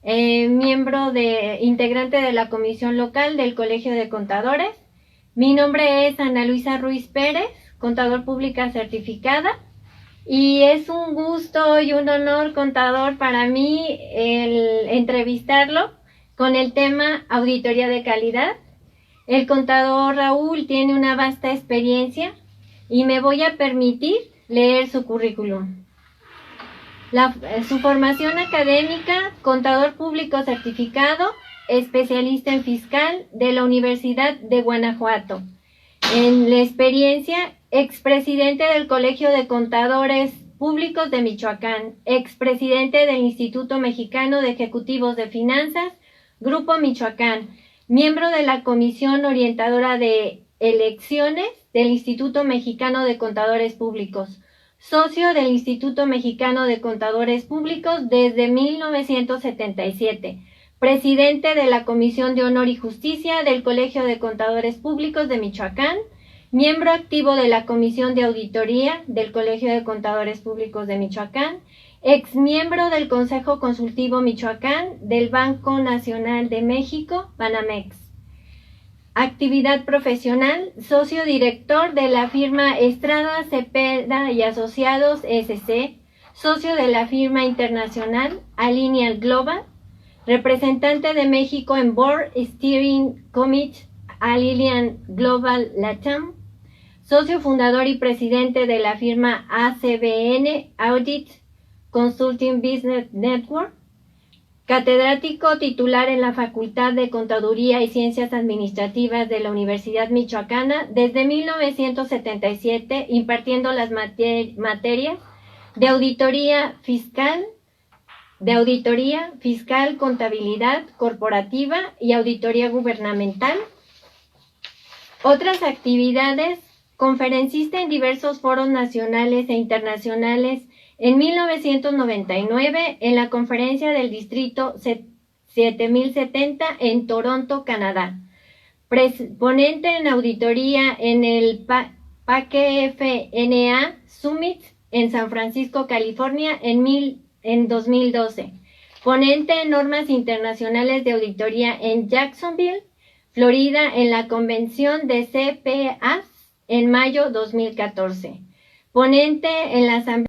integrante de la comisión local del Colegio de Contadores. Mi nombre es Ana Luisa Ruiz Pérez, contador pública certificada, y es un gusto y un honor, contador, para mí el entrevistarlo con el tema auditoría de calidad. El contador Raúl tiene una vasta experiencia y me voy a permitir leer su currículum. Su formación académica: contador público certificado, especialista en fiscal de la Universidad de Guanajuato. En la experiencia, expresidente del Colegio de Contadores Públicos de Michoacán, expresidente del Instituto Mexicano de Ejecutivos de Finanzas, Grupo Michoacán, miembro de la Comisión Orientadora de Elecciones del Instituto Mexicano de Contadores Públicos, socio del Instituto Mexicano de Contadores Públicos desde 1977, presidente de la Comisión de Honor y Justicia del Colegio de Contadores Públicos de Michoacán, miembro activo de la Comisión de Auditoría del Colegio de Contadores Públicos de Michoacán, exmiembro del Consejo Consultivo Michoacán del Banco Nacional de México, Banamex. Actividad profesional: socio director de la firma Estrada Cepeda y Asociados SC, socio de la firma internacional Alineal Global, representante de México en Board Steering Committee Alineal Global Latam, socio fundador y presidente de la firma ACBN Audit Consulting Business Network, catedrático titular en la Facultad de Contaduría y Ciencias Administrativas de la Universidad Michoacana desde 1977, impartiendo las materias de auditoría fiscal, contabilidad corporativa y auditoría gubernamental. Otras actividades: conferencista en diversos foros nacionales e internacionales. En 1999, en la Conferencia del Distrito 7070 en Toronto, Canadá. Ponente en auditoría en el PACFNA Summit en San Francisco, California, en 2012. Ponente en normas internacionales de auditoría en Jacksonville, Florida, en la Convención de CPAs en mayo 2014. Ponente en la Asamblea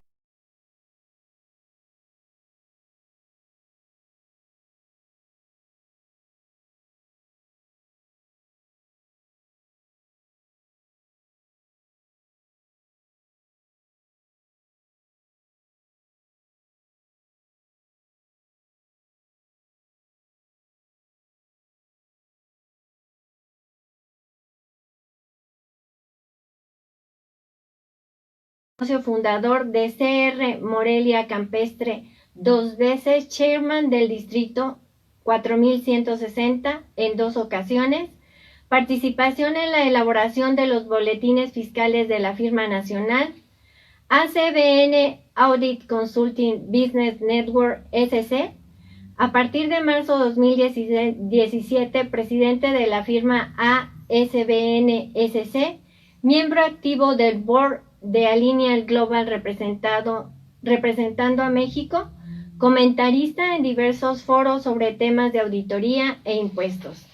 fundador de CR Morelia Campestre, 2 veces chairman del distrito 4160 en 2 ocasiones, participación en la elaboración de los boletines fiscales de la firma nacional, ACBN Audit Consulting Business Network SC, a partir de marzo 2017, presidente de la firma ASBN SC, miembro activo del Board de Alineal Global representando a México, comentarista en diversos foros sobre temas de auditoría e impuestos.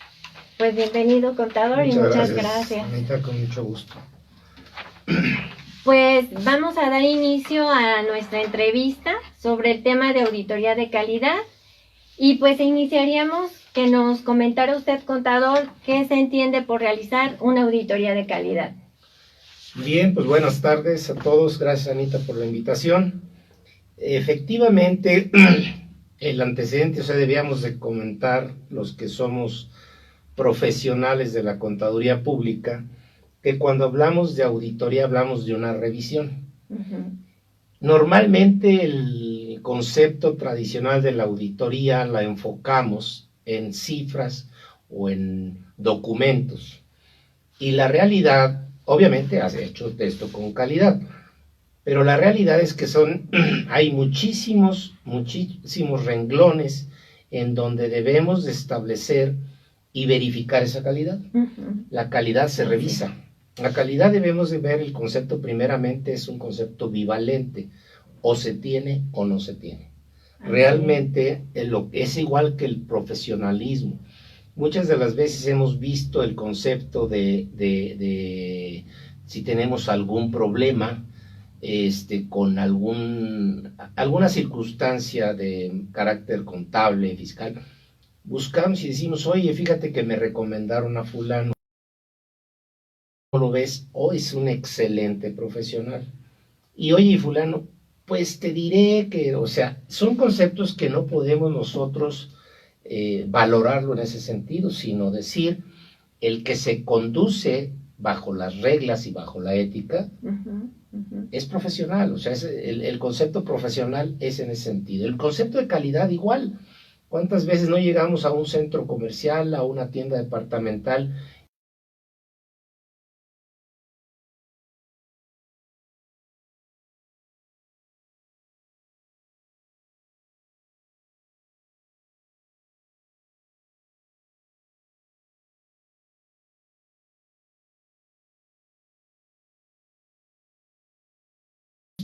Pues bienvenido, contador, muchas gracias. Anita, con mucho gusto. Pues vamos a dar inicio a nuestra entrevista sobre el tema de auditoría de calidad y pues iniciaríamos que nos comentara usted, contador, qué se entiende por realizar una auditoría de calidad. Bien, pues buenas tardes a todos. Gracias, Anita, por la invitación. Efectivamente, el antecedente, debíamos de comentar los que somos profesionales de la contaduría pública, que cuando hablamos de auditoría hablamos de una revisión. Normalmente el concepto tradicional de la auditoría la enfocamos en cifras o en documentos. Y la realidad, obviamente, has hecho esto con calidad, pero la realidad es que hay muchísimos renglones en donde debemos de establecer y verificar esa calidad. La calidad se revisa. La calidad debemos de ver, el concepto primeramente es un concepto bivalente, o se tiene o no se tiene. Realmente es igual que el profesionalismo. Muchas de las veces hemos visto el concepto de si tenemos algún problema con alguna circunstancia de carácter contable, fiscal, buscamos y decimos, oye, fíjate que me recomendaron a fulano, ¿cómo lo ves? Oh, es un excelente profesional. Y oye, fulano, pues te diré que, o sea, son conceptos que no podemos nosotros valorarlo en ese sentido, sino decir, el que se conduce bajo las reglas y bajo la ética, es profesional, o sea, el concepto profesional es en ese sentido. El concepto de calidad igual. ¿Cuántas veces no llegamos a un centro comercial, a una tienda departamental?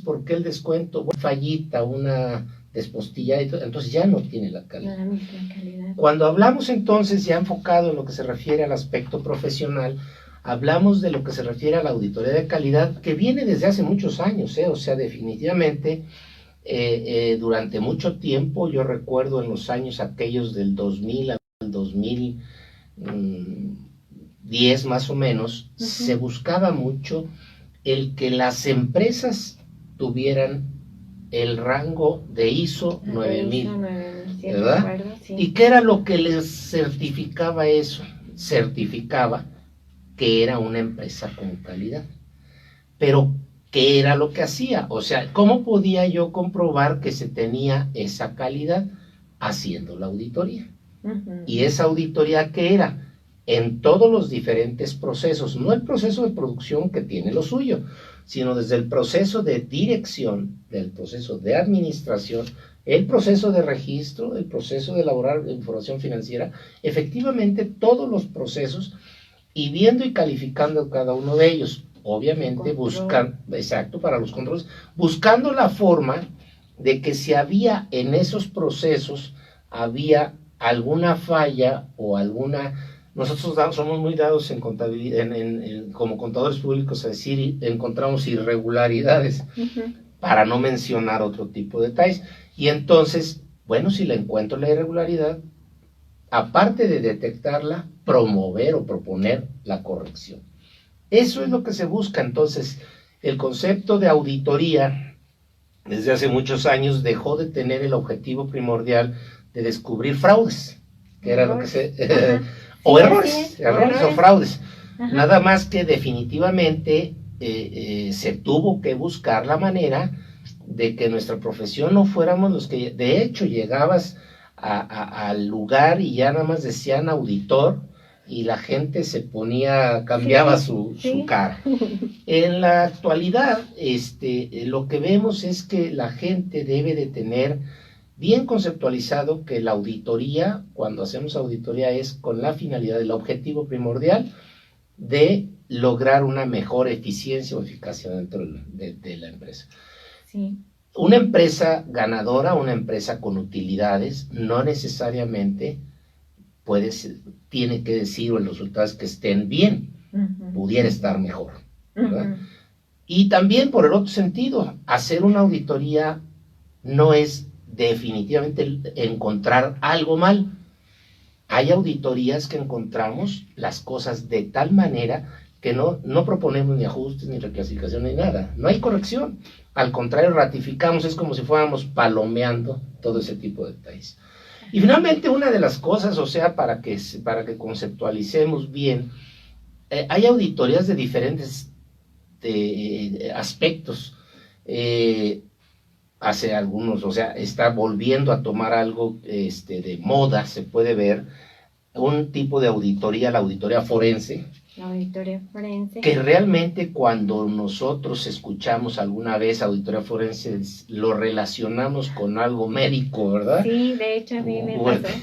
¿Por qué el descuento? Fallita, una despostilla, entonces ya no tiene la calidad. La misma calidad. Cuando hablamos entonces, ya enfocado en lo que se refiere al aspecto profesional, hablamos de lo que se refiere a la auditoría de calidad, que viene desde hace muchos años, o sea, definitivamente, durante mucho tiempo, yo recuerdo en los años aquellos del 2000 al 2010 más o menos, se buscaba mucho el que las empresas tuvieran el rango de ISO 9000, ¿verdad? Acuerdo, sí. ¿Y qué era lo que les certificaba eso? Certificaba que era una empresa con calidad. Pero, ¿qué era lo que hacía? O sea, ¿cómo podía yo comprobar que se tenía esa calidad? Haciendo la auditoría. ¿Y esa auditoría qué era? En todos los diferentes procesos, no el proceso de producción que tiene lo suyo, sino desde el proceso de dirección, del proceso de administración, el proceso de registro, el proceso de elaborar información financiera, efectivamente todos los procesos, y viendo y calificando cada uno de ellos, obviamente buscando, exacto, para los controles, buscando la forma de que si había en esos procesos, había alguna falla o alguna... Nosotros somos muy dados en contabilidad, como contadores públicos, a decir, encontramos irregularidades, para no mencionar otro tipo de detalles. Y entonces, bueno, si le encuentro la irregularidad, aparte de detectarla, promover o proponer la corrección. Eso es lo que se busca. Entonces, el concepto de auditoría, desde hace muchos años, dejó de tener el objetivo primordial de descubrir fraudes, que era lo que se... o errores o fraudes. Nada más que definitivamente se tuvo que buscar la manera de que nuestra profesión no fuéramos los que, de hecho, llegabas al lugar y ya nada más decían auditor y la gente se ponía, cambiaba su cara. En la actualidad, lo que vemos es que la gente debe de tener bien conceptualizado que la auditoría, cuando hacemos auditoría, es con la finalidad, el objetivo primordial de lograr una mejor eficiencia o eficacia dentro de la empresa. Sí. Una empresa ganadora, una empresa con utilidades, no necesariamente tiene que decir o los resultados que estén bien, pudiera estar mejor, ¿verdad? Y también por el otro sentido, hacer una auditoría no es definitivamente encontrar algo mal. Hay auditorías que encontramos las cosas de tal manera que no proponemos ni ajustes, ni reclasificación, ni nada. No hay corrección. Al contrario, ratificamos, es como si fuéramos palomeando todo ese tipo de detalles. Y finalmente, una de las cosas, o sea, para que conceptualicemos bien, hay auditorías de diferentes aspectos. Hace algunos, o sea, está volviendo a tomar algo de moda, se puede ver, un tipo de auditoría, la auditoría forense. La auditoría forense. Que realmente cuando nosotros escuchamos alguna vez auditoría forense, lo relacionamos con algo médico, ¿verdad? Sí, de hecho a mí me pasó.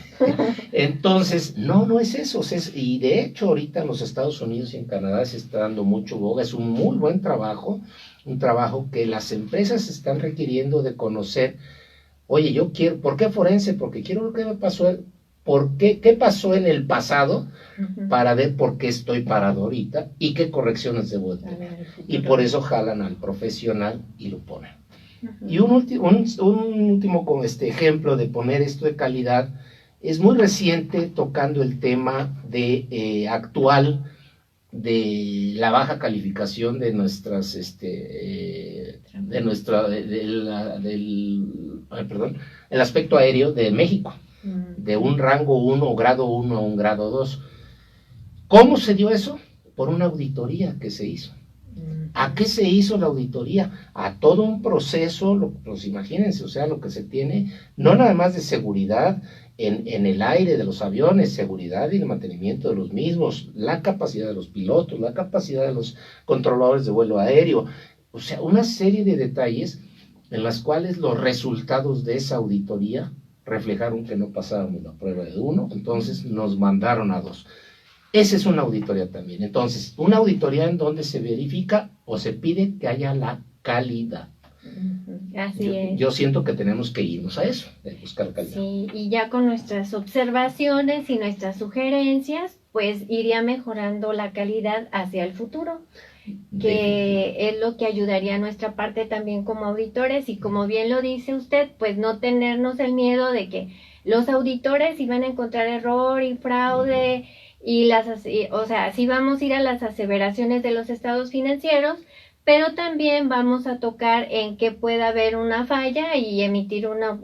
Entonces, no es eso. Y de hecho ahorita en los Estados Unidos y en Canadá se está dando mucho boga, es un muy buen trabajo, un trabajo que las empresas están requiriendo de conocer Oye, yo quiero, ¿por qué forense? Porque quiero lo que me pasó, qué pasó en el pasado para ver por qué estoy parado ahorita y qué correcciones debo tener. Y por eso jalan al profesional y lo ponen. Y un último con ejemplo de poner esto de calidad, es muy reciente tocando el tema de actual de la baja calificación de nuestras el aspecto aéreo de México, de un rango 1 o grado 1 a un grado 2. ¿Cómo se dio eso? Por una auditoría que se hizo. ¿A qué se hizo la auditoría? A todo un proceso, pues imagínense, o sea, lo que se tiene, no nada más de seguridad en el aire de los aviones, seguridad y el mantenimiento de los mismos, la capacidad de los pilotos, la capacidad de los controladores de vuelo aéreo, o sea, una serie de detalles en las cuales los resultados de esa auditoría reflejaron que no pasábamos la prueba de 1, entonces nos mandaron a 2. Esa es una auditoría también. Entonces, una auditoría en donde se verifica o se pide que haya la calidad. Así es. Yo siento que tenemos que irnos a eso, de buscar calidad. Sí, y ya con nuestras observaciones y nuestras sugerencias, pues iría mejorando la calidad hacia el futuro, que es lo que ayudaría a nuestra parte también como auditores, y como bien lo dice usted, pues no tenernos el miedo de que los auditores iban a encontrar error y fraude, o sea, sí vamos a ir a las aseveraciones de los estados financieros, pero también vamos a tocar en que pueda haber una falla y emitir una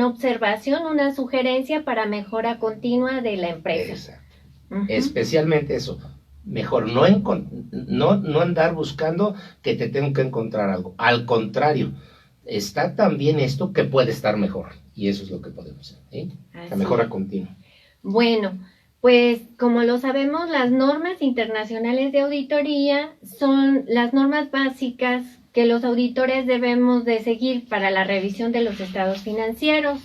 observación, una sugerencia para mejora continua de la empresa. Especialmente eso. Mejor no andar buscando que te tengo que encontrar algo. Al contrario, está también esto que puede estar mejor. Y eso es lo que podemos hacer, ¿sí? La mejora continua. Bueno, pues como lo sabemos, las normas internacionales de auditoría son las normas básicas que los auditores debemos de seguir para la revisión de los estados financieros.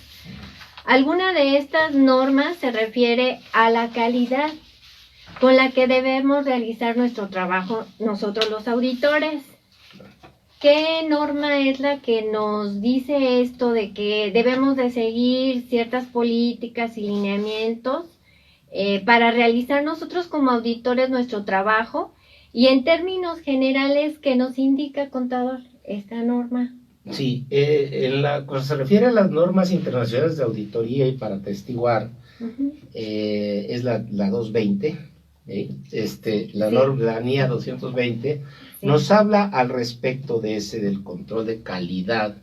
Alguna de estas normas se refiere a la calidad con la que debemos realizar nuestro trabajo nosotros los auditores. ¿Qué norma es la que nos dice esto de que debemos de seguir ciertas políticas y lineamientos para realizar nosotros como auditores nuestro trabajo? Y en términos generales, ¿qué nos indica, contador, esta norma? Sí, cuando se refiere a las normas internacionales de auditoría y para atestiguar, es la 220, la NIA 220, nos habla al respecto de del control de calidad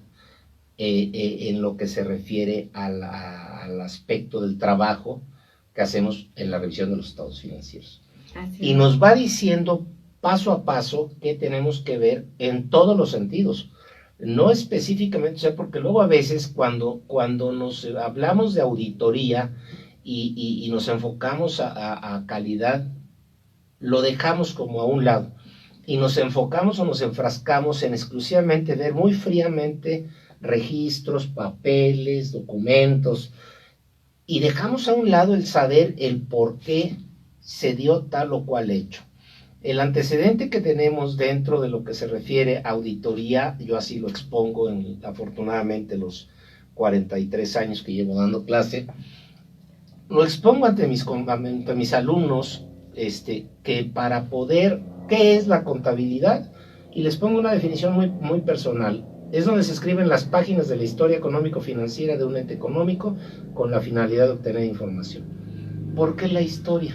en lo que se refiere al aspecto del trabajo que hacemos en la revisión de los estados financieros. Y nos va diciendo paso a paso qué tenemos que ver en todos los sentidos. No específicamente, o sea, porque luego a veces cuando nos hablamos de auditoría y nos enfocamos a calidad, lo dejamos como a un lado y nos enfocamos o nos enfrascamos en exclusivamente ver muy fríamente registros, papeles, documentos, y dejamos a un lado el saber el por qué se dio tal o cual hecho. El antecedente que tenemos dentro de lo que se refiere a auditoría, yo así lo expongo en afortunadamente los 43 años que llevo dando clase, lo expongo ante mis alumnos, que para poder, ¿qué es la contabilidad? Y les pongo una definición muy, muy personal. Es donde se escriben las páginas de la historia económico-financiera de un ente económico con la finalidad de obtener información. ¿Por qué la historia?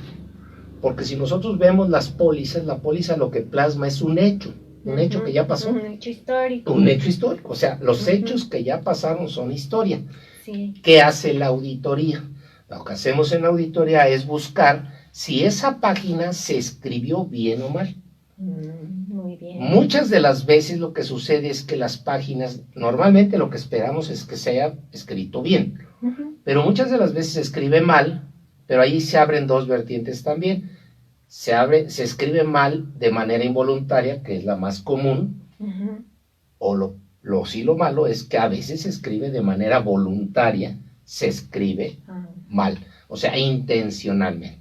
Porque si nosotros vemos las pólizas, la póliza lo que plasma es un hecho que ya pasó. Un hecho histórico. Un hecho histórico, o sea, los hechos que ya pasaron son historia. Sí. ¿Qué hace la auditoría? Lo que hacemos en la auditoría es buscar si esa página se escribió bien o mal. Muy bien. Muchas de las veces lo que sucede es que las páginas, normalmente lo que esperamos es que se haya escrito bien, pero muchas de las veces se escribe mal, pero ahí se abren dos vertientes también. Se escribe mal de manera involuntaria, que es la más común, o lo malo es que a veces se escribe de manera voluntaria, se escribe mal, o sea, intencionalmente.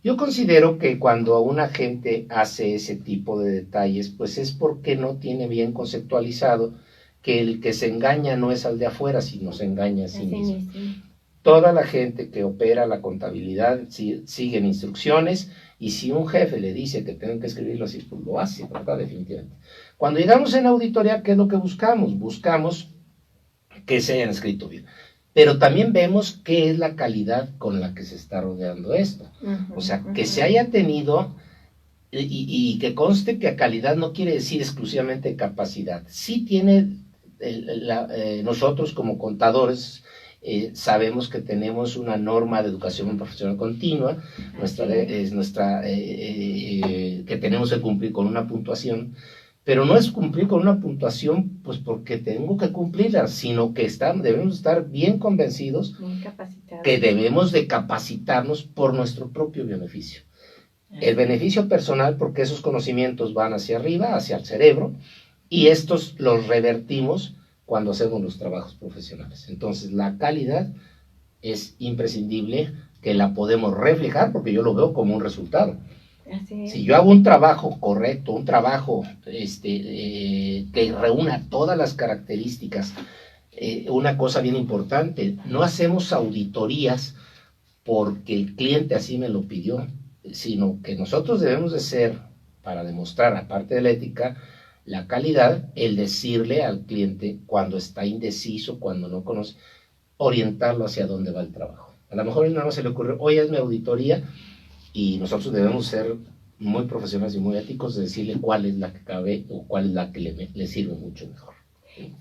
Yo considero que cuando una gente hace ese tipo de detalles, pues es porque no tiene bien conceptualizado que el que se engaña no es al de afuera, sino se engaña a sí mismo. mismo. Toda la gente que opera la contabilidad siguen instrucciones, y si un jefe le dice que tengan que escribirlo así, pues lo hace, ¿verdad? Definitivamente. Cuando llegamos en auditoría, ¿qué es lo que buscamos? Buscamos que se hayan escrito bien. Pero también vemos qué es la calidad con la que se está rodeando esto. O sea, que se haya tenido, y que conste que calidad no quiere decir exclusivamente capacidad. Sí tiene, nosotros como contadores, sabemos que tenemos una norma de educación profesional continua, que tenemos que cumplir con una puntuación, pero no es cumplir con una puntuación pues porque tengo que cumplirla, sino que debemos estar bien convencidos que debemos de capacitarnos por nuestro propio beneficio. El beneficio personal, porque esos conocimientos van hacia arriba, hacia el cerebro, y estos los revertimos cuando hacemos los trabajos profesionales. Entonces, la calidad es imprescindible, que la podemos reflejar, porque yo lo veo como un resultado. Si yo hago un trabajo correcto, un trabajo que reúna todas las características, una cosa bien importante, no hacemos auditorías porque el cliente así me lo pidió, sino que nosotros debemos de ser, para demostrar, aparte de la ética, la calidad, el decirle al cliente cuando está indeciso, cuando no conoce, orientarlo hacia dónde va el trabajo. A lo mejor nada más se le ocurre, hoy es mi auditoría, y nosotros debemos ser muy profesionales y muy éticos de decirle cuál es la que cabe o cuál es la que le sirve mucho mejor.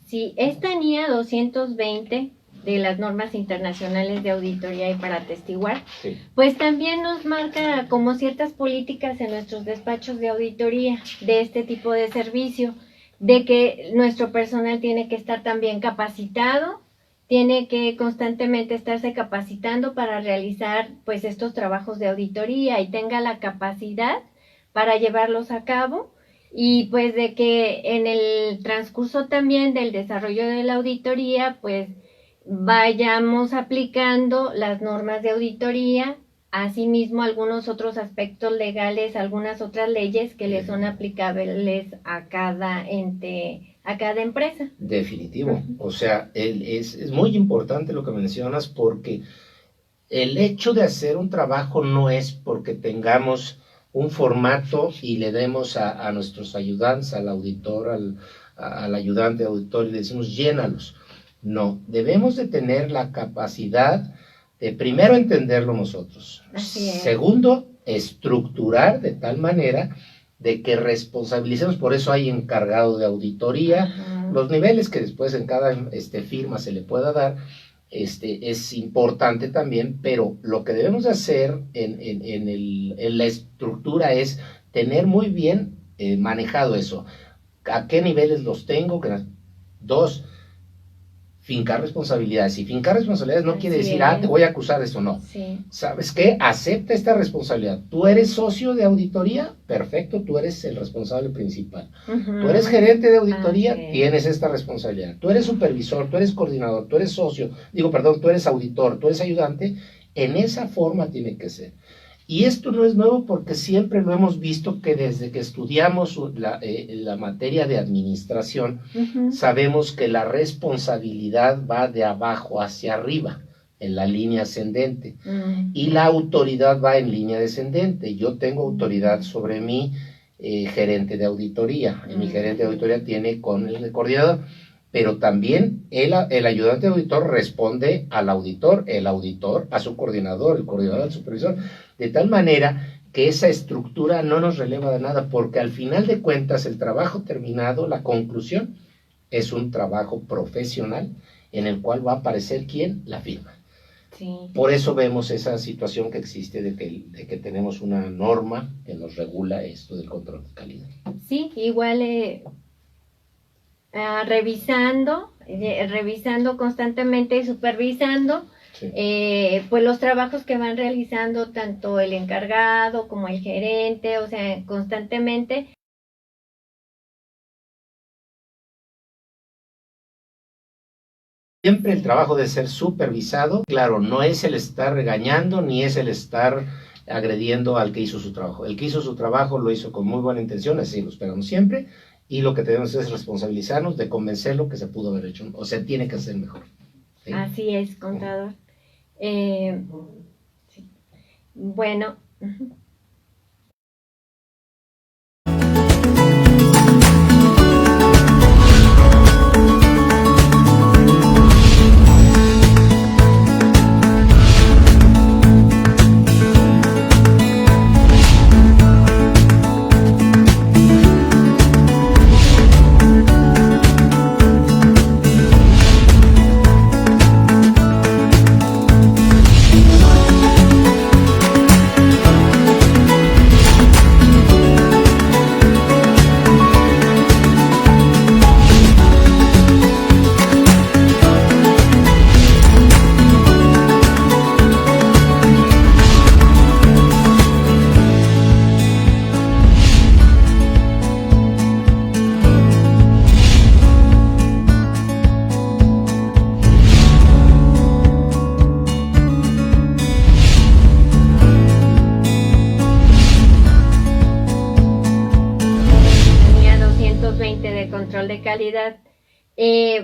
Sí, esta NIA 220 de las normas internacionales de auditoría y para atestiguar, sí, pues también nos marca como ciertas políticas en nuestros despachos de auditoría de este tipo de servicio, de que nuestro personal tiene que estar también capacitado, tiene que constantemente estarse capacitando para realizar pues estos trabajos de auditoría y tenga la capacidad para llevarlos a cabo, y pues de que en el transcurso también del desarrollo de la auditoría pues vayamos aplicando las normas de auditoría, asimismo algunos otros aspectos legales, algunas otras leyes que le son aplicables a cada ente, a cada empresa. Definitivo, o sea, es muy importante lo que mencionas, porque el hecho de hacer un trabajo no es porque tengamos un formato y le demos a nuestros ayudantes, al auditor, al ayudante auditor, y le decimos llénalos. No, debemos de tener la capacidad de primero entenderlo nosotros. Así es. Segundo, estructurar de tal manera de que responsabilicemos, por eso hay encargado de auditoría. Ajá. Los niveles que después en cada firma se le pueda dar, es importante también, pero lo que debemos de hacer en la estructura es tener muy bien manejado eso. ¿A qué niveles los tengo? Dos, fincar responsabilidades. Y fincar responsabilidades no quiere decir, te voy a acusar de esto, no. Sí. ¿Sabes qué? Acepta esta responsabilidad. Tú eres socio de auditoría, perfecto, tú eres el responsable principal. Tú eres gerente de auditoría, tienes esta responsabilidad. Tú eres supervisor, tú eres coordinador, tú eres tú eres auditor, tú eres ayudante. En esa forma tiene que ser. Y esto no es nuevo, porque siempre lo hemos visto, que desde que estudiamos la materia de administración, sabemos que la responsabilidad va de abajo hacia arriba, en la línea ascendente, y la autoridad va en línea descendente. Yo tengo autoridad sobre mi gerente de auditoría, y mi gerente de auditoría tiene con el coordinador, pero también el ayudante auditor responde al auditor, el auditor a su coordinador, el coordinador al supervisor, de tal manera que esa estructura no nos releva de nada, porque al final de cuentas el trabajo terminado, la conclusión, es un trabajo profesional en el cual va a aparecer ¿quién? La firma. Sí. Por eso vemos esa situación que existe de que tenemos una norma que nos regula esto del control de calidad. Sí, igual revisando constantemente y supervisando, sí, pues los trabajos que van realizando tanto el encargado como el gerente, o sea, constantemente. Siempre el trabajo debe ser supervisado. Claro, no es el estar regañando ni es el estar agrediendo al que hizo su trabajo. El que hizo su trabajo lo hizo con muy buena intención, así lo esperamos siempre, y lo que tenemos es responsabilizarnos de convencerlo que se pudo haber hecho, o sea, tiene que ser mejor. ¿Sí? Así es, contador. Sí. Bueno. De control de calidad.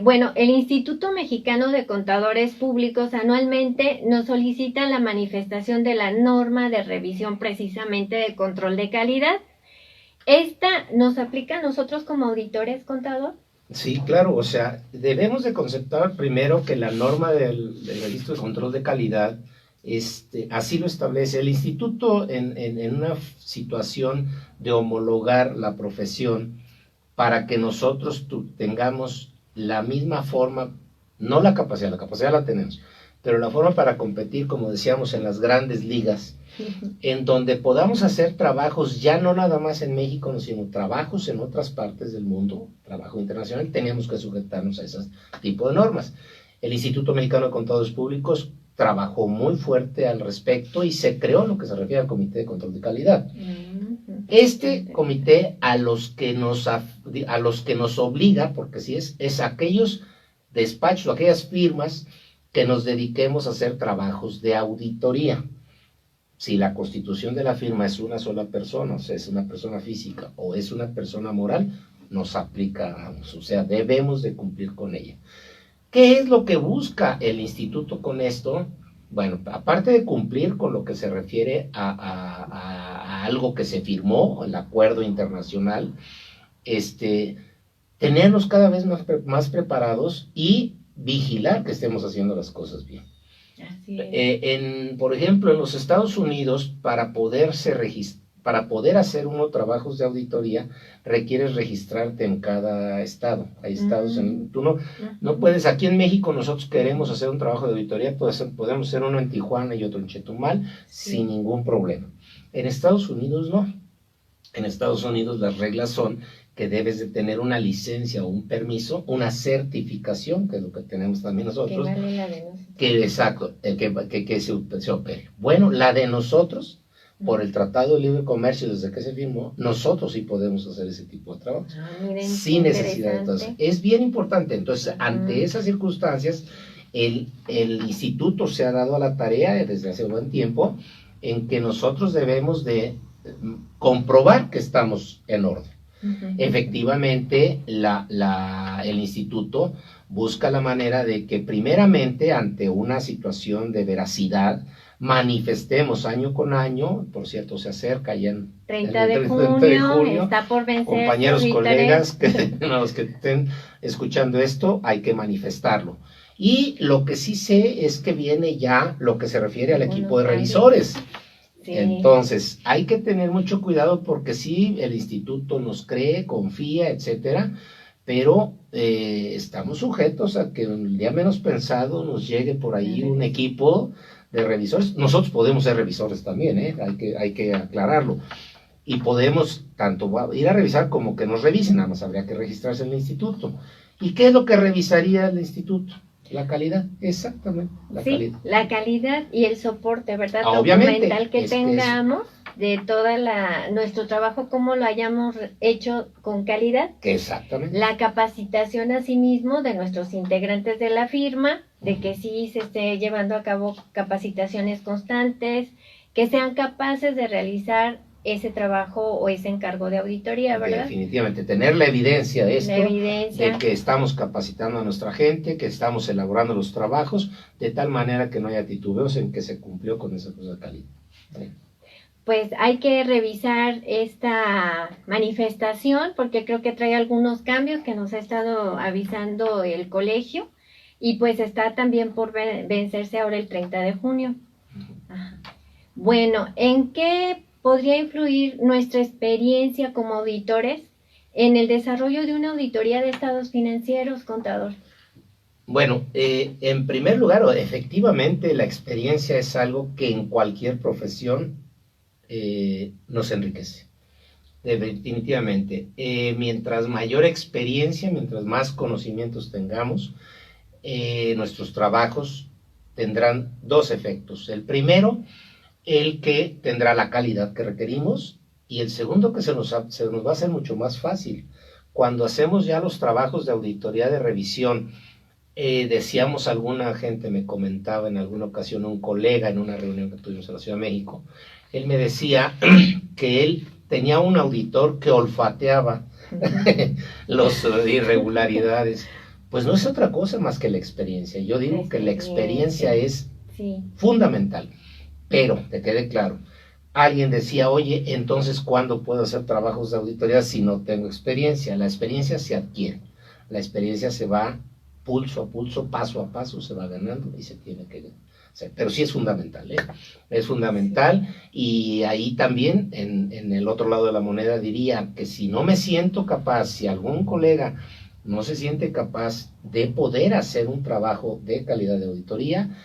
Bueno, el Instituto Mexicano de Contadores Públicos anualmente nos solicita la manifestación de la norma de revisión precisamente de control de calidad. ¿Esta nos aplica a nosotros como auditores, contador? Sí, claro, o sea, debemos de conceptar primero que la norma del registro de control de calidad así lo establece. El instituto en una situación de homologar la profesión para que nosotros tengamos la misma forma, no la capacidad la tenemos, pero la forma para competir, como decíamos, en las grandes ligas, en donde podamos hacer trabajos ya no nada más en México, sino trabajos en otras partes del mundo, trabajo internacional, teníamos que sujetarnos a ese tipo de normas. El Instituto Mexicano de Contadores Públicos trabajó muy fuerte al respecto y se creó lo que se refiere al Comité de Control de Calidad. Este comité a los que nos obliga, porque sí es aquellos despachos, aquellas firmas que nos dediquemos a hacer trabajos de auditoría. Si la constitución de la firma es una sola persona, o sea, es una persona física o es una persona moral, nos aplica, o sea, debemos de cumplir con ella. ¿Qué es lo que busca el instituto con esto? Bueno, aparte de cumplir con lo que se refiere a algo que se firmó, el acuerdo internacional, tenernos cada vez más preparados y vigilar que estemos haciendo las cosas bien. Así es. Por ejemplo, en los Estados Unidos, para poder hacer unos trabajos de auditoría, requieres registrarte en cada estado. Hay estados, tú no puedes, aquí en México nosotros queremos hacer un trabajo de auditoría, podemos hacer uno en Tijuana y otro en Chetumal, sin ningún problema. En Estados Unidos no. En Estados Unidos las reglas son que debes de tener una licencia o un permiso, una certificación, que es lo que tenemos también nosotros. Que vale la de nosotros. Exacto, que se opere. Bueno, la de nosotros, por el Tratado de Libre Comercio, desde que se firmó, nosotros sí podemos hacer ese tipo de trabajo, sin necesidad. Entonces, es bien importante. Entonces, ante esas circunstancias, el instituto se ha dado a la tarea desde hace un buen tiempo en que nosotros debemos de comprobar que estamos en orden. Efectivamente, el instituto busca la manera de que primeramente, ante una situación de veracidad, manifestemos año con año. Por cierto, se acerca ya en 30 de junio, está por vencer. Compañeros, colegas, los que estén escuchando esto, hay que manifestarlo. Y lo que sí sé es que viene ya lo que se refiere al equipo de revisores. Sí. Entonces, hay que tener mucho cuidado porque sí, el instituto nos cree, confía, etcétera, pero estamos sujetos a que el día menos pensado nos llegue por ahí un equipo de revisores. Nosotros podemos ser revisores también, hay que aclararlo. Y podemos tanto ir a revisar como que nos revisen, nada más habría que registrarse en el instituto. ¿Y qué es lo que revisaría el instituto? La calidad, exactamente. La calidad y el soporte, ¿verdad? Obviamente, documental que tengamos de toda nuestro trabajo, cómo lo hayamos hecho con calidad. Exactamente. La capacitación asimismo de nuestros integrantes de la firma, de que sí se esté llevando a cabo capacitaciones constantes, que sean capaces de realizar ese trabajo o ese encargo de auditoría, ¿verdad? Definitivamente, tener la evidencia de esto, La evidencia. de que estamos capacitando a nuestra gente, que estamos elaborando los trabajos, de tal manera que no haya titubeos en que se cumplió con esa cosa de calidad. ¿Sí? Pues hay que revisar esta manifestación porque creo que trae algunos cambios que nos ha estado avisando el colegio y pues está también por vencerse ahora el 30 de junio. Ajá. Bueno, ¿en qué podría influir nuestra experiencia como auditores en el desarrollo de una auditoría de estados financieros, contador? Bueno, en primer lugar, efectivamente la experiencia es algo que en cualquier profesión nos enriquece. Definitivamente. Mientras mayor experiencia, mientras más conocimientos tengamos, nuestros trabajos tendrán dos efectos. El primero, el que tendrá la calidad que requerimos, y el segundo, que se nos va a hacer mucho más fácil. Cuando hacemos ya los trabajos de auditoría de revisión, decíamos, alguna gente me comentaba en alguna ocasión, un colega en una reunión que tuvimos en la Ciudad de México, él me decía que él tenía un auditor que olfateaba las irregularidades. Pues no es otra cosa más que la experiencia. Yo digo que la experiencia es fundamental, pero te quede claro, alguien decía, oye, entonces ¿cuándo puedo hacer trabajos de auditoría si no tengo experiencia? La experiencia se adquiere, la experiencia se va pulso a pulso, paso a paso, se va ganando y se tiene que hacer. Pero sí es fundamental, es fundamental. Y ahí también, en el otro lado de la moneda, diría que si no me siento capaz, si algún colega no se siente capaz de poder hacer un trabajo de calidad de auditoría,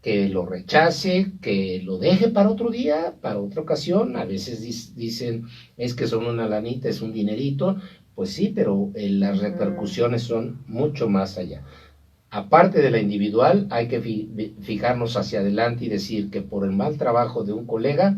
que lo rechace, que lo deje para otro día, para otra ocasión. A veces dicen, es que son una lanita, es un dinerito. Pues sí, pero las repercusiones son mucho más allá. Aparte de la individual, hay que fijarnos hacia adelante y decir que por el mal trabajo de un colega,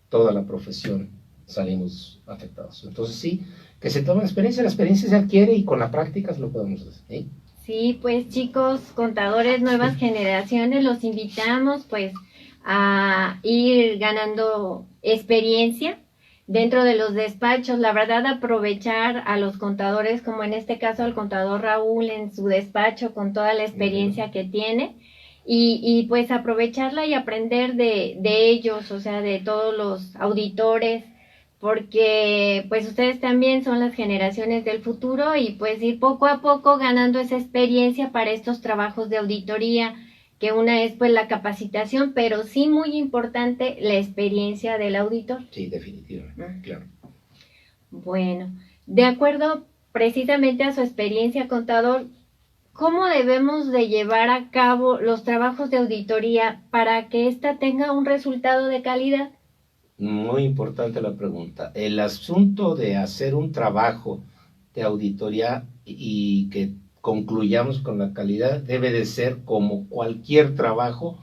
toda la profesión salimos afectados. Entonces sí, que se tome la experiencia se adquiere y con la práctica lo podemos hacer. ¿Sí? Sí, pues chicos, contadores, nuevas generaciones, los invitamos pues a ir ganando experiencia dentro de los despachos. La verdad, aprovechar a los contadores, como en este caso al contador Raúl en su despacho con toda la experiencia que tiene y pues aprovecharla y aprender de ellos, o sea, de todos los auditores, porque pues ustedes también son las generaciones del futuro y pues ir poco a poco ganando esa experiencia para estos trabajos de auditoría, que una es pues la capacitación, pero sí muy importante la experiencia del auditor. Sí, definitivamente, claro. Bueno, de acuerdo precisamente a su experiencia, contador, ¿cómo debemos de llevar a cabo los trabajos de auditoría para que ésta tenga un resultado de calidad? Muy importante la pregunta. El asunto de hacer un trabajo de auditoría y que concluyamos con la calidad debe de ser como cualquier trabajo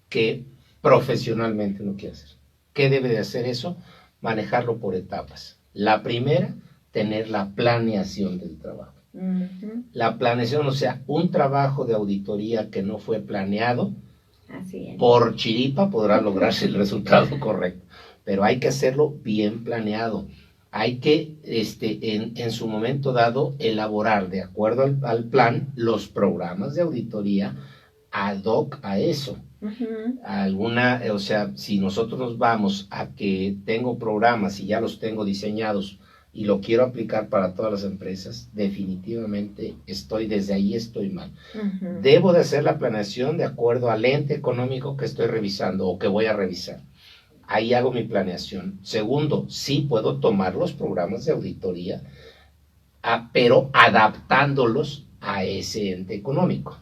que profesionalmente uno quiere hacer. ¿Qué debe de hacer eso? Manejarlo por etapas. La primera, tener la planeación del trabajo. La planeación, o sea, un trabajo de auditoría que no fue planeado, por chiripa podrá lograrse el resultado correcto, pero hay que hacerlo bien planeado. Hay que, en su momento dado, elaborar, de acuerdo al plan, los programas de auditoría ad hoc a eso. O sea, si nosotros nos vamos a que tengo programas y ya los tengo diseñados y lo quiero aplicar para todas las empresas, definitivamente desde ahí estoy mal. Debo de hacer la planeación de acuerdo al ente económico que estoy revisando o que voy a revisar. Ahí hago mi planeación. Segundo, sí puedo tomar los programas de auditoría, pero adaptándolos a ese ente económico.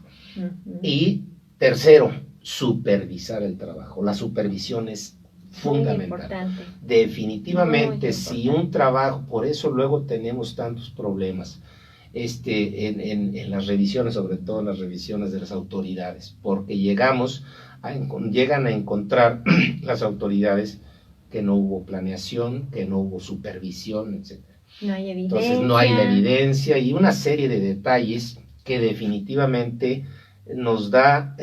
Y tercero, supervisar el trabajo. La supervisión es fundamental. Definitivamente, si un trabajo, por eso luego tenemos tantos problemas en las revisiones, sobre todo en las revisiones de las autoridades, porque llegan a encontrar las autoridades que no hubo planeación, que no hubo supervisión, etc. No hay evidencia. Entonces no hay la evidencia y una serie de detalles que definitivamente nos da,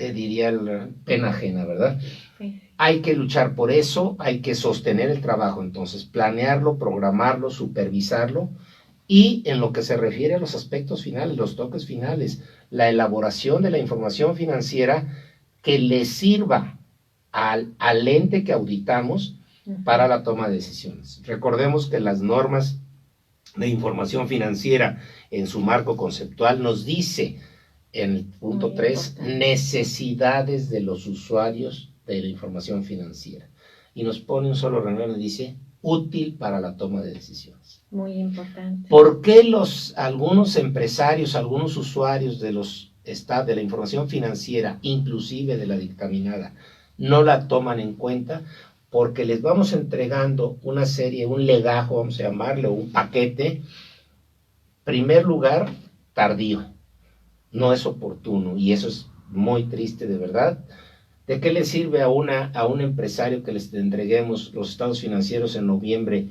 pena ajena, ¿verdad? Sí. Hay que luchar por eso, hay que sostener el trabajo, entonces, planearlo, programarlo, supervisarlo, y en lo que se refiere a los aspectos finales, los toques finales, la elaboración de la información financiera que le sirva al ente que auditamos para la toma de decisiones. Recordemos que las normas de información financiera en su marco conceptual nos dice en el punto 3 necesidades de los usuarios de la información financiera, y nos pone un solo renglón y dice útil para la toma de decisiones. Muy importante. ¿Por qué algunos empresarios, algunos usuarios de la información financiera, inclusive de la dictaminada, no la toman en cuenta? Porque les vamos entregando una serie, un legajo, vamos a llamarle, un paquete, primer lugar, tardío, no es oportuno, y eso es muy triste de verdad. ¿De qué le sirve a un empresario que les entreguemos los estados financieros en noviembre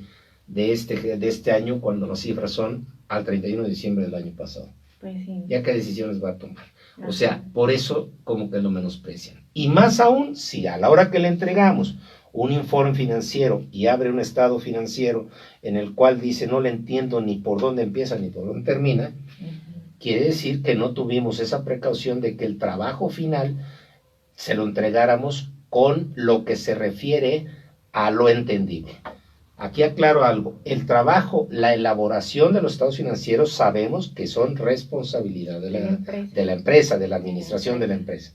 de este año, cuando las cifras son al 31 de diciembre del año pasado? Pues sí. ¿Ya qué decisiones va a tomar? Ajá. O sea, por eso como que lo menosprecian. Y más aún, si a la hora que le entregamos un informe financiero y abre un estado financiero en el cual dice no le entiendo ni por dónde empieza ni por dónde termina, quiere decir que no tuvimos esa precaución de que el trabajo final se lo entregáramos con lo que se refiere a lo entendible. Aquí aclaro algo, el trabajo, la elaboración de los estados financieros sabemos que son responsabilidad de la empresa, de la administración de la empresa.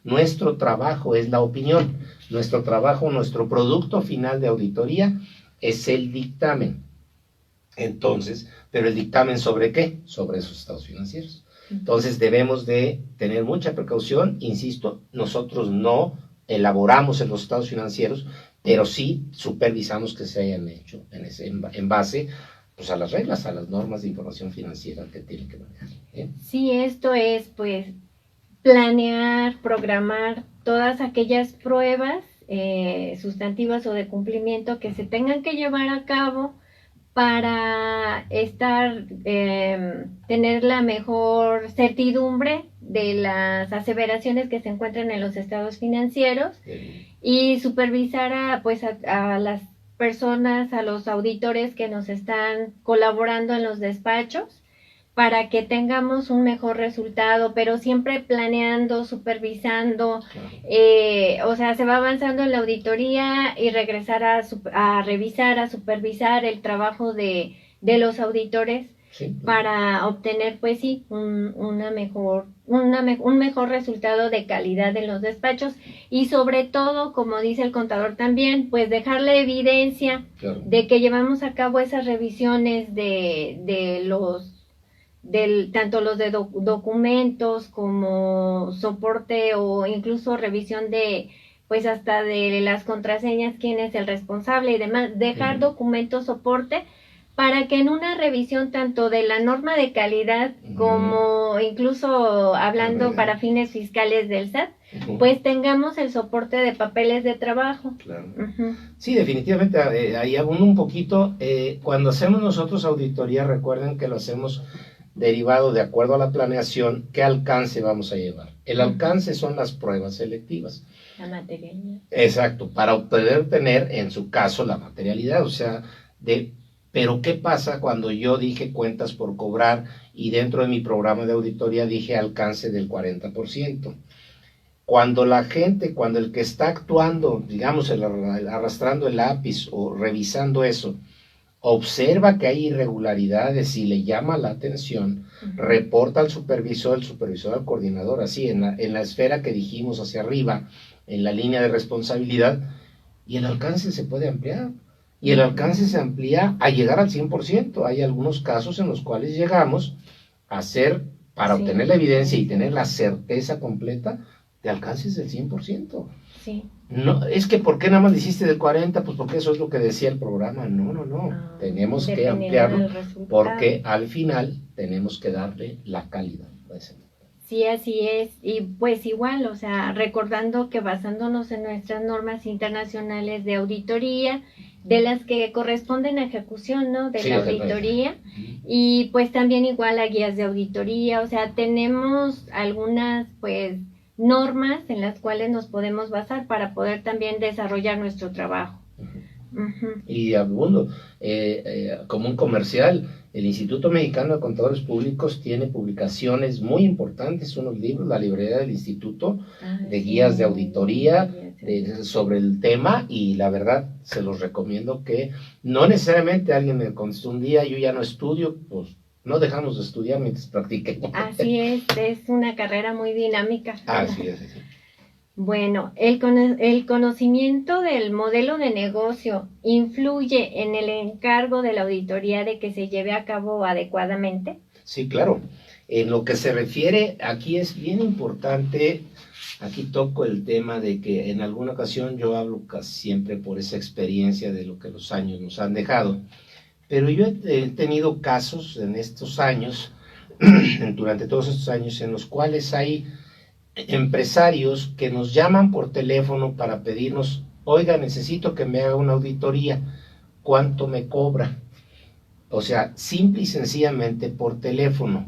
Nuestro trabajo es la opinión, nuestro trabajo, nuestro producto final de auditoría es el dictamen. Entonces, ¿pero el dictamen sobre qué? Sobre esos estados financieros. Entonces debemos de tener mucha precaución, insisto, nosotros no elaboramos en los estados financieros, pero sí supervisamos que se hayan hecho en base pues, a las reglas, a las normas de información financiera que tienen que manejar. Sí, esto es pues planear, programar todas aquellas pruebas sustantivas o de cumplimiento que se tengan que llevar a cabo para tener la mejor certidumbre de las aseveraciones que se encuentran en los estados financieros y supervisar a las personas, a los auditores que nos están colaborando en los despachos para que tengamos un mejor resultado, pero siempre planeando, supervisando, o sea, se va avanzando en la auditoría y regresar a revisar, a supervisar el trabajo de los auditores, sí, para obtener, pues sí, un mejor resultado de calidad en los despachos y sobre todo, como dice el contador también, pues dejar la evidencia, claro, de que llevamos a cabo esas revisiones tanto los de documentos como soporte o incluso revisión pues hasta de las contraseñas, quién es el responsable y demás, dejar documentos soporte para que en una revisión tanto de la norma de calidad como incluso hablando para fines fiscales del SAT, pues tengamos el soporte de papeles de trabajo. Claro. Sí, definitivamente, ahí abundo un poquito. Cuando hacemos nosotros auditoría, recuerden que lo hacemos derivado de acuerdo a la planeación, ¿qué alcance vamos a llevar? El alcance son las pruebas selectivas. La materialidad. Exacto, para poder tener, en su caso, la materialidad, o sea, pero ¿qué pasa cuando yo dije cuentas por cobrar y dentro de mi programa de auditoría dije alcance del 40%? Cuando el que está actuando, digamos, arrastrando el lápiz o revisando eso, observa que hay irregularidades y le llama la atención, reporta al supervisor, al coordinador, así en la esfera que dijimos hacia arriba, en la línea de responsabilidad, y el alcance se puede ampliar. Y el alcance se amplía a llegar al 100%. Hay algunos casos en los cuales llegamos a hacer, para obtener la evidencia y tener la certeza completa, de alcances del 100%. Sí. No, es que ¿por qué nada más hiciste del 40%? Pues porque eso es lo que decía el programa. No. Tenemos que ampliarlo porque al final tenemos que darle la calidad a ese. Sí, así es. Y pues igual, o sea, recordando que basándonos en nuestras normas internacionales de auditoría de las que corresponden a ejecución, ¿no? De Sí, la auditoría. Y pues también igual a guías de auditoría, o sea, tenemos algunas pues normas en las cuales nos podemos basar para poder también desarrollar nuestro trabajo. Y abundó, como un comercial, el Instituto Mexicano de Contadores Públicos tiene publicaciones muy importantes, unos libros, la librería del instituto, de guías de auditoría sobre el tema, y la verdad se los recomiendo, que no necesariamente alguien me contestó un día, yo ya no estudio, pues no dejamos de estudiar mientras practiquemos. Así es una carrera muy dinámica. Así es, así. Bueno, el conocimiento del modelo de negocio influye en el encargo de la auditoría de que se lleve a cabo adecuadamente. Sí, claro. En lo que se refiere, aquí es bien importante, aquí toco el tema de que en alguna ocasión yo hablo casi siempre por esa experiencia de lo que los años nos han dejado, pero yo he tenido casos en estos años, durante todos estos años, en los cuales hay empresarios que nos llaman por teléfono para pedirnos, oiga, necesito que me haga una auditoría, ¿cuánto me cobra? O sea, simple y sencillamente por teléfono.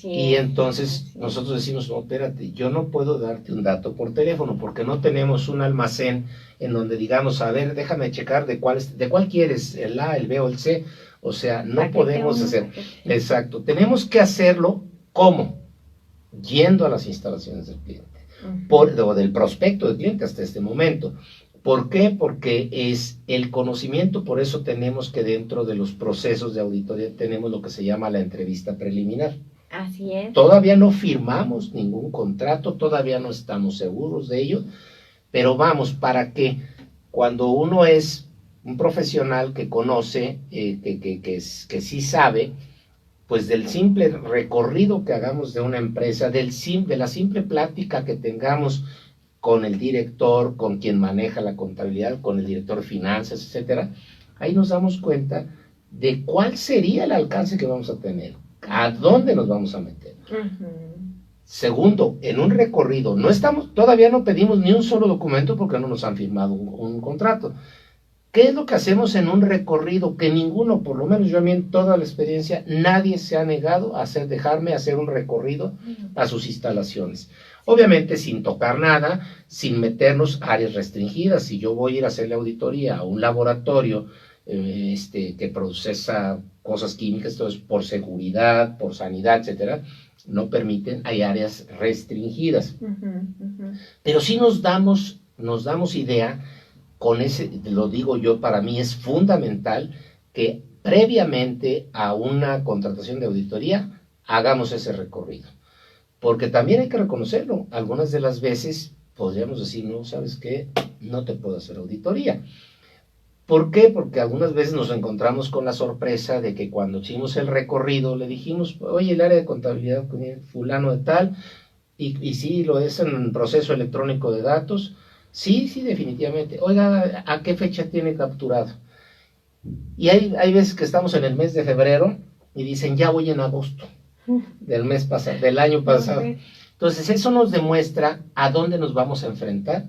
Y entonces nosotros decimos, no, espérate, yo no puedo darte un dato por teléfono porque no tenemos un almacén en donde digamos, a ver, déjame checar de cuál quieres, el A, el B o el C. O sea, no podemos hacer. Exacto, tenemos que hacerlo, ¿cómo? Yendo a las instalaciones del cliente, o del prospecto del cliente hasta este momento. ¿Por qué? Porque es el conocimiento, por eso tenemos que dentro de los procesos de auditoría tenemos lo que se llama la entrevista preliminar. Así es. Todavía no firmamos ningún contrato, todavía no estamos seguros de ello, pero vamos, para que cuando uno es un profesional que conoce, que sí sabe, pues del simple recorrido que hagamos de una empresa, de la simple plática que tengamos con el director, con quien maneja la contabilidad, con el director de finanzas, etcétera, ahí nos damos cuenta de cuál sería el alcance que vamos a tener, a dónde nos vamos a meter. Segundo, en un recorrido, todavía no pedimos ni un solo documento porque no nos han firmado un contrato. ¿Qué es lo que hacemos en un recorrido? Que ninguno, por lo menos yo a mí en toda la experiencia, nadie se ha negado a dejarme hacer un recorrido a sus instalaciones. Obviamente sin tocar nada, sin meternos áreas restringidas. Si yo voy a ir a hacer la auditoría a un laboratorio que procesa cosas químicas, entonces por seguridad, por sanidad, etcétera, no permiten, hay áreas restringidas. Pero sí nos damos idea. Con ese, lo digo yo, para mí es fundamental que previamente a una contratación de auditoría hagamos ese recorrido. Porque también hay que reconocerlo, algunas de las veces podríamos decir, no, ¿sabes qué? No te puedo hacer auditoría. ¿Por qué? Porque algunas veces nos encontramos con la sorpresa de que cuando hicimos el recorrido le dijimos, oye, el área de contabilidad fulano de tal, y sí, lo es en proceso electrónico de datos. Sí, definitivamente. Oiga, ¿a qué fecha tiene capturado? Y hay veces que estamos en el mes de febrero y dicen, ya voy en agosto del mes pasado, del año pasado. Entonces, eso nos demuestra a dónde nos vamos a enfrentar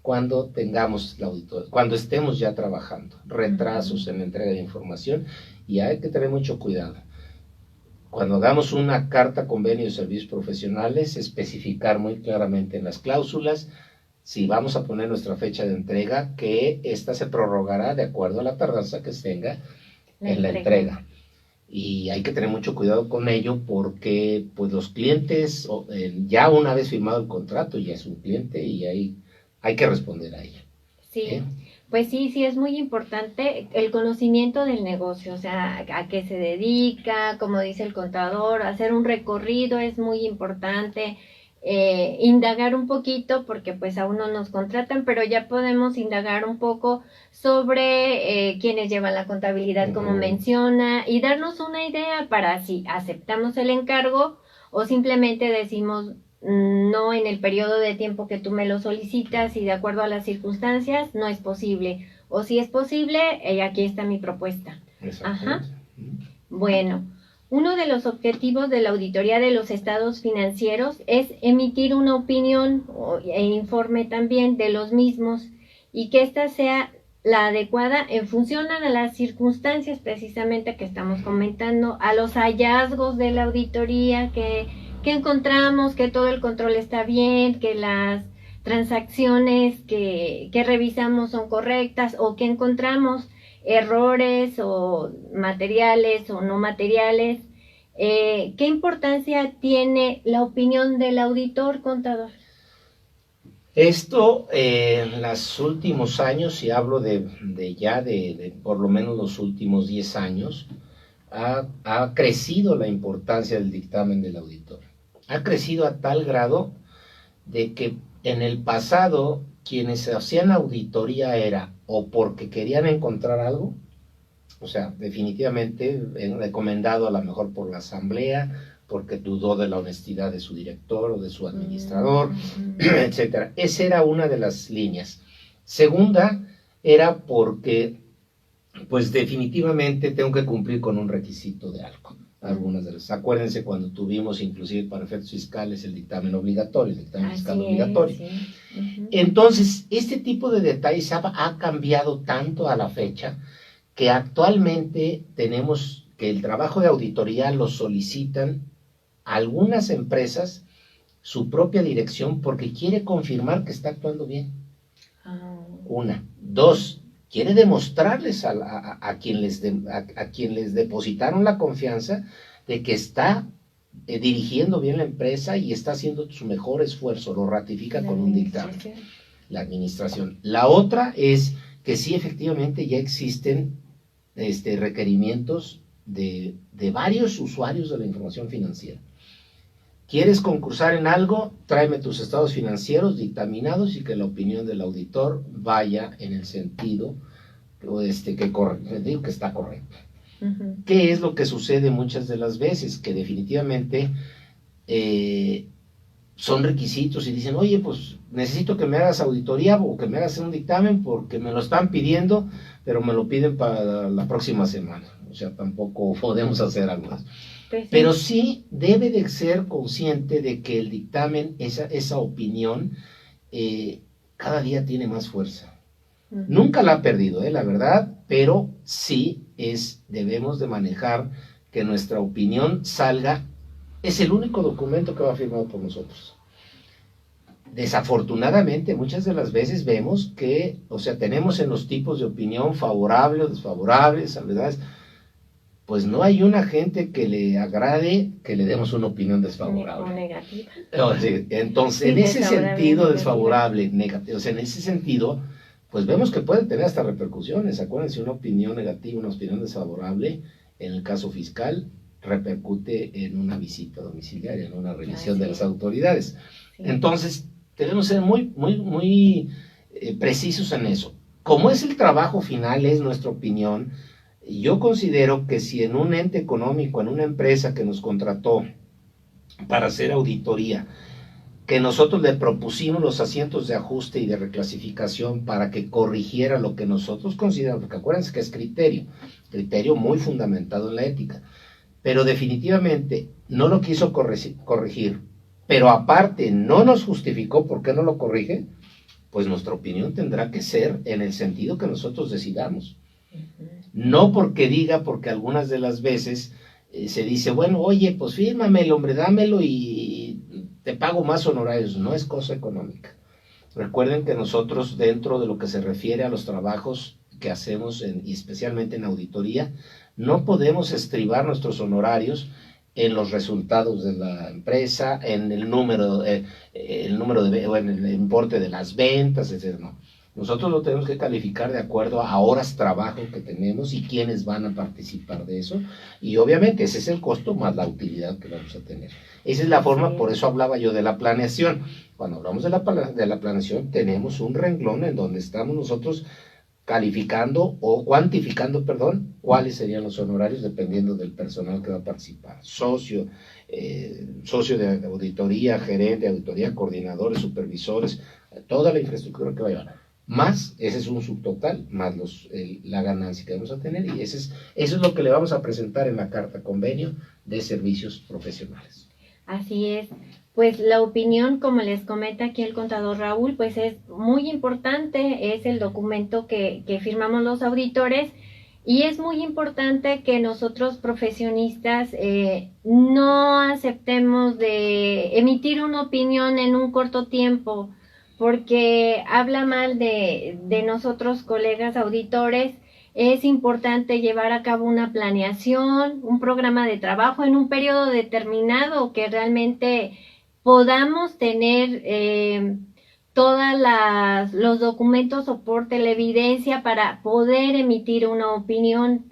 cuando tengamos la auditoría, cuando estemos ya trabajando. Retrasos en la entrega de información, y hay que tener mucho cuidado. Cuando hagamos una carta convenio de servicios profesionales, especificar muy claramente en las cláusulas si vamos a poner nuestra fecha de entrega, que esta se prorrogará de acuerdo a la tardanza que tenga en la entrega. Y hay que tener mucho cuidado con ello porque pues los clientes, ya una vez firmado el contrato, ya es un cliente y hay que responder a ello. Sí, pues sí, es muy importante el conocimiento del negocio, o sea, a qué se dedica, como dice el contador, hacer un recorrido es muy importante. Indagar un poquito porque pues aún no nos contratan, pero ya podemos indagar un poco sobre quienes llevan la contabilidad, como menciona, y darnos una idea para si aceptamos el encargo o simplemente decimos no en el periodo de tiempo que tú me lo solicitas y de acuerdo a las circunstancias no es posible, o si es posible, aquí está mi propuesta. Ajá. Bueno, uno de los objetivos de la auditoría de los estados financieros es emitir una opinión e informe también de los mismos y que ésta sea la adecuada en función a las circunstancias precisamente que estamos comentando, a los hallazgos de la auditoría que encontramos, que todo el control está bien, que las transacciones que revisamos son correctas o que encontramos errores o materiales o no materiales. ¿Qué importancia tiene la opinión del auditor, contador? Esto en los últimos años, y hablo de por lo menos los últimos 10 años, ha crecido la importancia del dictamen del auditor. Ha crecido a tal grado de que en el pasado quienes hacían auditoría era o porque querían encontrar algo, o sea, definitivamente recomendado a lo mejor por la asamblea, porque dudó de la honestidad de su director o de su administrador, etcétera. Esa era una de las líneas. Segunda, era porque, pues definitivamente tengo que cumplir con un requisito de algo. Algunas de las, acuérdense cuando tuvimos inclusive para efectos fiscales el dictamen obligatorio, el dictamen fiscal obligatorio. Sí. Entonces, este tipo de detalles ha cambiado tanto a la fecha que actualmente tenemos que el trabajo de auditoría lo solicitan algunas empresas, su propia dirección, porque quiere confirmar que está actuando bien. Una. Dos, quiere demostrarles a quien les depositaron la confianza de que está dirigiendo bien la empresa y está haciendo su mejor esfuerzo, lo ratifica con un dictamen. La administración. La otra es que sí, efectivamente, ya existen requerimientos de varios usuarios de la información financiera. ¿Quieres concursar en algo? Tráeme tus estados financieros dictaminados y que la opinión del auditor vaya en el sentido que está correcto. ¿Qué es lo que sucede muchas de las veces? Que definitivamente son requisitos y dicen, oye, pues necesito que me hagas auditoría o que me hagas un dictamen porque me lo están pidiendo, pero me lo piden para la próxima semana. O sea, tampoco podemos hacer algo más. Pues sí. Pero sí debe de ser consciente de que el dictamen, esa opinión, cada día tiene más fuerza. Nunca la ha perdido, la verdad, pero sí debemos de manejar que nuestra opinión salga. Es el único documento que va firmado por nosotros. Desafortunadamente, muchas de las veces vemos que, o sea, tenemos en los tipos de opinión favorables o desfavorables, salvedades, pues no hay una gente que le agrade que le demos una opinión desfavorable. O negativa. Entonces, en ese sentido, desfavorable, negativa, o sea, en ese sentido, pues vemos que puede tener hasta repercusiones. Acuérdense, una opinión negativa, una opinión desfavorable, en el caso fiscal, repercute en una visita domiciliaria, en una revisión de las autoridades. Sí. Entonces, debemos ser muy precisos en eso. Como es el trabajo final, es nuestra opinión, yo considero que si en un ente económico, en una empresa que nos contrató para hacer auditoría, que nosotros le propusimos los asientos de ajuste y de reclasificación para que corrigiera lo que nosotros consideramos, porque acuérdense que es criterio muy fundamentado en la ética, pero definitivamente no lo quiso corregir, pero aparte no nos justificó por qué no lo corrige, pues nuestra opinión tendrá que ser en el sentido que nosotros decidamos. No porque algunas de las veces se dice, bueno, oye, pues fírmamelo, hombre, dámelo y te pago más honorarios. No es cosa económica. Recuerden que nosotros, dentro de lo que se refiere a los trabajos que hacemos, y especialmente en auditoría, no podemos estribar nuestros honorarios en los resultados de la empresa, en el número o en el importe de las ventas, etc. No. Nosotros lo tenemos que calificar de acuerdo a horas trabajo que tenemos y quiénes van a participar de eso. Y obviamente ese es el costo más la utilidad que vamos a tener. Esa es la forma, por eso hablaba yo de la planeación. Cuando hablamos de la planeación, tenemos un renglón en donde estamos nosotros calificando o cuantificando, cuáles serían los honorarios dependiendo del personal que va a participar. Socio de auditoría, gerente de auditoría, coordinadores, supervisores, toda la infraestructura que va a llevar. Más, ese es un subtotal, más la ganancia que vamos a tener, y eso es lo que le vamos a presentar en la carta convenio de servicios profesionales. Así es. pues la opinión, como les comenta aquí el contador Raúl, pues es muy importante, es el documento que firmamos los auditores, y es muy importante que nosotros profesionistas no aceptemos de emitir una opinión en un corto tiempo, porque habla mal de nosotros, colegas auditores. Es importante llevar a cabo una planeación, un programa de trabajo en un periodo determinado, que realmente podamos tener todos los documentos, soporte, la evidencia para poder emitir una opinión,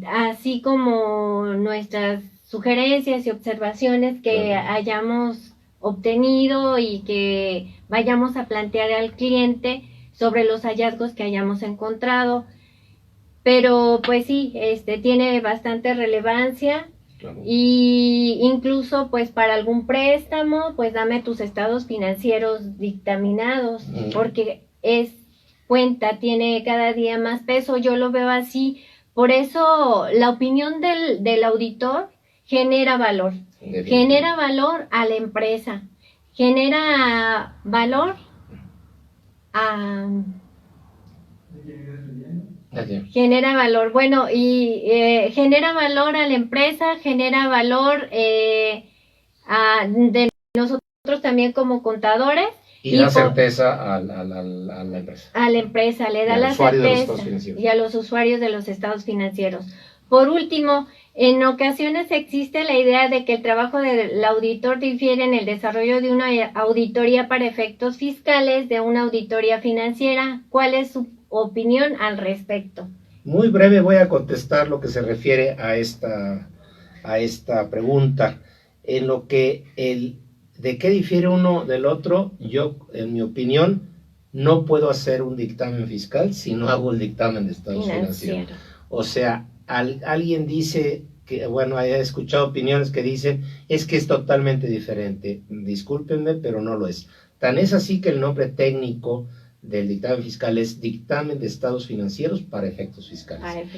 así como nuestras sugerencias y observaciones que hayamos obtenido y que vayamos a plantear al cliente sobre los hallazgos que hayamos encontrado. Pero pues sí, tiene bastante relevancia. Claro. Y incluso pues para algún préstamo, pues dame tus estados financieros dictaminados, porque tiene cada día más peso. Yo lo veo así. Por eso la opinión del auditor genera valor. Genera valor a la empresa, genera valor a... Genera valor, bueno, y genera valor a la empresa, genera valor de nosotros también como contadores. Y da certeza a la empresa. A la empresa, le da la certeza y a los usuarios de los estados financieros. Por último, en ocasiones existe la idea de que el trabajo del auditor difiere en el desarrollo de una auditoría para efectos fiscales de una auditoría financiera. ¿Cuál es su opinión al respecto? Muy breve voy a contestar lo que se refiere a esta pregunta. En lo que de qué difiere uno del otro, yo, en mi opinión, no puedo hacer un dictamen fiscal si no hago el dictamen de estados financieros. O sea, alguien dice que, bueno, he escuchado opiniones que dicen, es que es totalmente diferente. Discúlpenme, pero no lo es. Tan es así que el nombre técnico del dictamen fiscal es dictamen de estados financieros para efectos fiscales.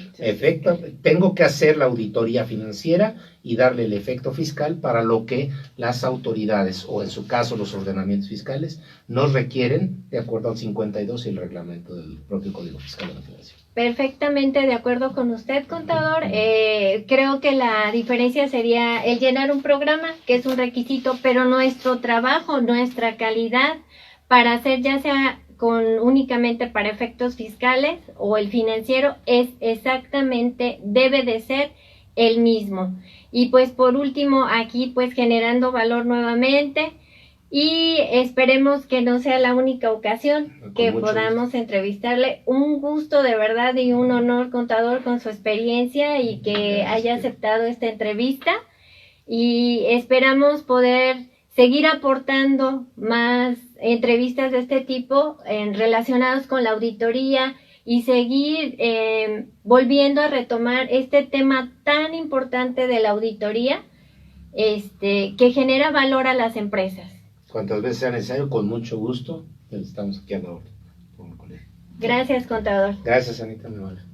Tengo que hacer la auditoría financiera y darle el efecto fiscal para lo que las autoridades, o en su caso los ordenamientos fiscales, nos requieren de acuerdo al 52 y el reglamento del propio Código Fiscal de la Federación. Perfectamente de acuerdo con usted, contador. Creo que la diferencia sería el llenar un programa, que es un requisito, pero nuestro trabajo, nuestra calidad para hacer, ya sea únicamente para efectos fiscales o el financiero, es exactamente, debe de ser el mismo. Y pues por último, aquí pues generando valor nuevamente, y esperemos que no sea la única ocasión que podamos entrevistarle. Un gusto de verdad y un honor, contador, con su experiencia y que haya aceptado esta entrevista, y esperamos poder seguir aportando más entrevistas de este tipo relacionadas con la auditoría, y seguir volviendo a retomar este tema tan importante de la auditoría, que genera valor a las empresas. Cuantas veces sea necesario, con mucho gusto, estamos aquí a la hora. Gracias, contador. Gracias, Anita Mevala.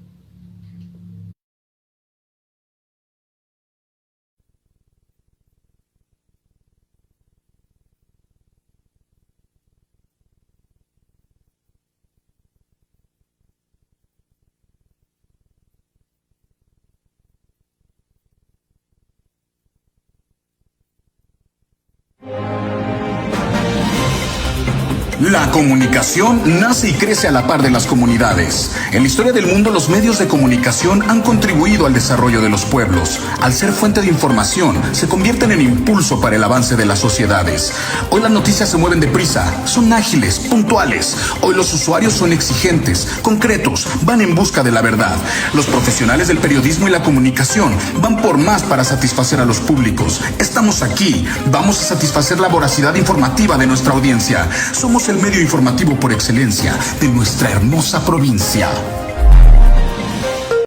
La comunicación nace y crece a la par de las comunidades. En la historia del mundo, los medios de comunicación han contribuido al desarrollo de los pueblos. Al ser fuente de información, se convierten en impulso para el avance de las sociedades. Hoy las noticias se mueven deprisa, son ágiles, puntuales. Hoy los usuarios son exigentes, concretos, van en busca de la verdad. Los profesionales del periodismo y la comunicación van por más para satisfacer a los públicos. Estamos aquí, vamos a satisfacer la voracidad informativa de nuestra audiencia. Somos el medio informativo por excelencia de nuestra hermosa provincia.